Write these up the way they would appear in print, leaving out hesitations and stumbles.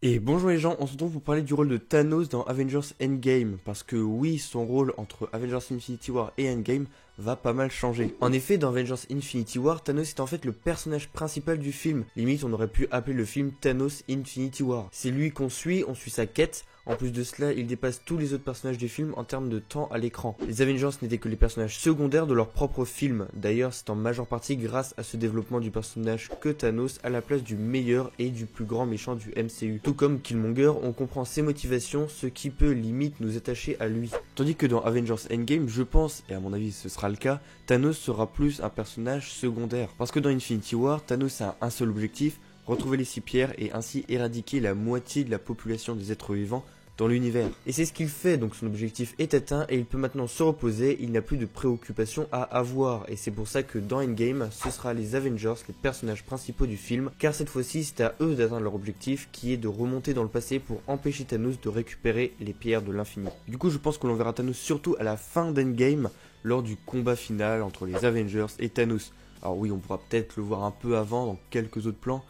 Et bonjour les gens, on se retrouve pour parler du rôle de Thanos dans Avengers Endgame, parce que oui, son rôle entre Avengers Infinity War et Endgame va pas mal changer. En effet, dans Avengers Infinity War, Thanos est en fait le personnage principal du film. Limite, on aurait pu appeler le film Thanos Infinity War. C'est lui qu'on suit, on suit sa quête. En plus de cela, il dépasse tous les autres personnages du film en termes de temps à l'écran. Les Avengers n'étaient que les personnages secondaires de leur propre film. D'ailleurs, c'est en majeure partie grâce à ce développement du personnage que Thanos a la place du meilleur et du plus grand méchant du MCU. Tout comme Killmonger, on comprend ses motivations, ce qui peut limite nous attacher à lui. Tandis que dans Avengers Endgame, je pense, et à mon avis ce sera le cas, Thanos sera plus un personnage secondaire. Parce que dans Infinity War, Thanos a un seul objectif, retrouver les 6 pierres et ainsi éradiquer la moitié de la population des êtres vivants dans l'univers. Et c'est ce qu'il fait, donc son objectif est atteint et il peut maintenant se reposer, il n'a plus de préoccupations à avoir. Et c'est pour ça que dans Endgame, ce sera les Avengers, les personnages principaux du film, car cette fois-ci c'est à eux d'atteindre leur objectif qui est de remonter dans le passé pour empêcher Thanos de récupérer les pierres de l'infini. Du coup je pense que l'on verra Thanos surtout à la fin d'Endgame, lors du combat final entre les Avengers et Thanos. Alors oui, on pourra peut-être le voir un peu avant dans quelques autres plans,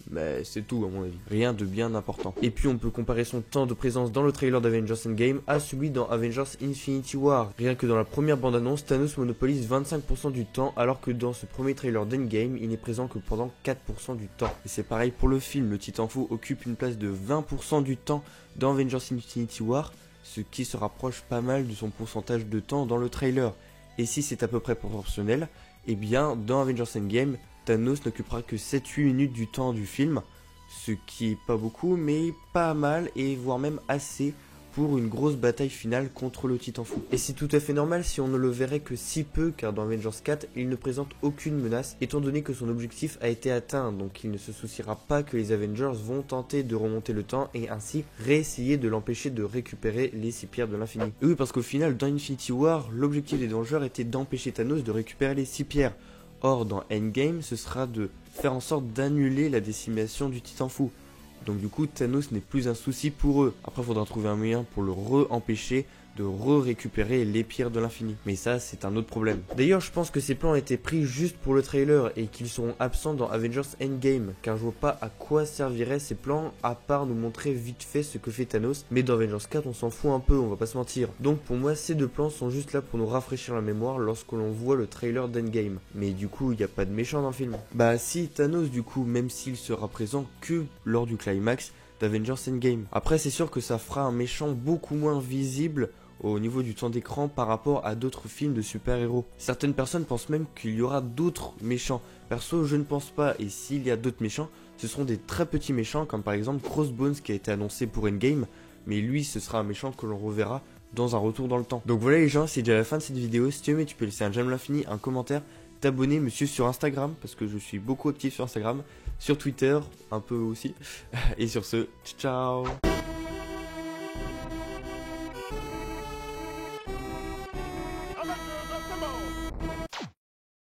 mais c'est tout à mon avis, rien de bien important. Et puis on peut comparer son temps de présence dans le trailer d'Avengers Endgame à celui dans Avengers Infinity War. Rien que dans la première bande-annonce, Thanos monopolise 25% du temps, alors que dans ce premier trailer d'Endgame, il n'est présent que pendant 4% du temps. Et c'est pareil pour le film, le Titan Fou occupe une place de 20% du temps dans Avengers Infinity War, ce qui se rapproche pas mal de son pourcentage de temps dans le trailer. Et si c'est à peu près proportionnel, eh bien dans Avengers Endgame, Thanos n'occupera que 7-8 minutes du temps du film, ce qui est pas beaucoup mais pas mal et voire même assez pour une grosse bataille finale contre le Titan Fou. Et c'est tout à fait normal si on ne le verrait que si peu, car dans Avengers 4, il ne présente aucune menace étant donné que son objectif a été atteint, donc il ne se souciera pas que les Avengers vont tenter de remonter le temps et ainsi réessayer de l'empêcher de récupérer les 6 pierres de l'infini. Et oui, parce qu'au final, dans Infinity War, l'objectif des Avengers était d'empêcher Thanos de récupérer les 6 pierres. Or, dans Endgame, ce sera de faire en sorte d'annuler la décimation du Titan Fou. Donc du coup, Thanos n'est plus un souci pour eux. Après, il faudra trouver un moyen pour le re-empêcher de récupérer les pierres de l'infini. Mais ça, c'est un autre problème. D'ailleurs, je pense que ces plans étaient pris juste pour le trailer et qu'ils seront absents dans Avengers Endgame, car je vois pas à quoi serviraient ces plans à part nous montrer vite fait ce que fait Thanos. Mais dans Avengers 4, on s'en fout un peu, on va pas se mentir. Donc pour moi, ces deux plans sont juste là pour nous rafraîchir la mémoire lorsque l'on voit le trailer d'Endgame. Mais du coup, il n'y a pas de méchant dans le film. Bah si, Thanos du coup, même s'il sera présent que lors du climax d'Avengers Endgame. Après, c'est sûr que ça fera un méchant beaucoup moins visible au niveau du temps d'écran par rapport à d'autres films de super-héros. Certaines personnes pensent même qu'il y aura d'autres méchants. Perso, je ne pense pas, et s'il y a d'autres méchants, ce seront des très petits méchants, comme par exemple Crossbones qui a été annoncé pour Endgame, mais lui, ce sera un méchant que l'on reverra dans un retour dans le temps. Donc voilà les gens, c'est déjà la fin de cette vidéo. Si tu aimais, tu peux laisser un j'aime l'infini, un commentaire, t'abonner, me suivre sur Instagram, parce que je suis beaucoup actif sur Instagram, sur Twitter, un peu aussi, et sur ce, ciao.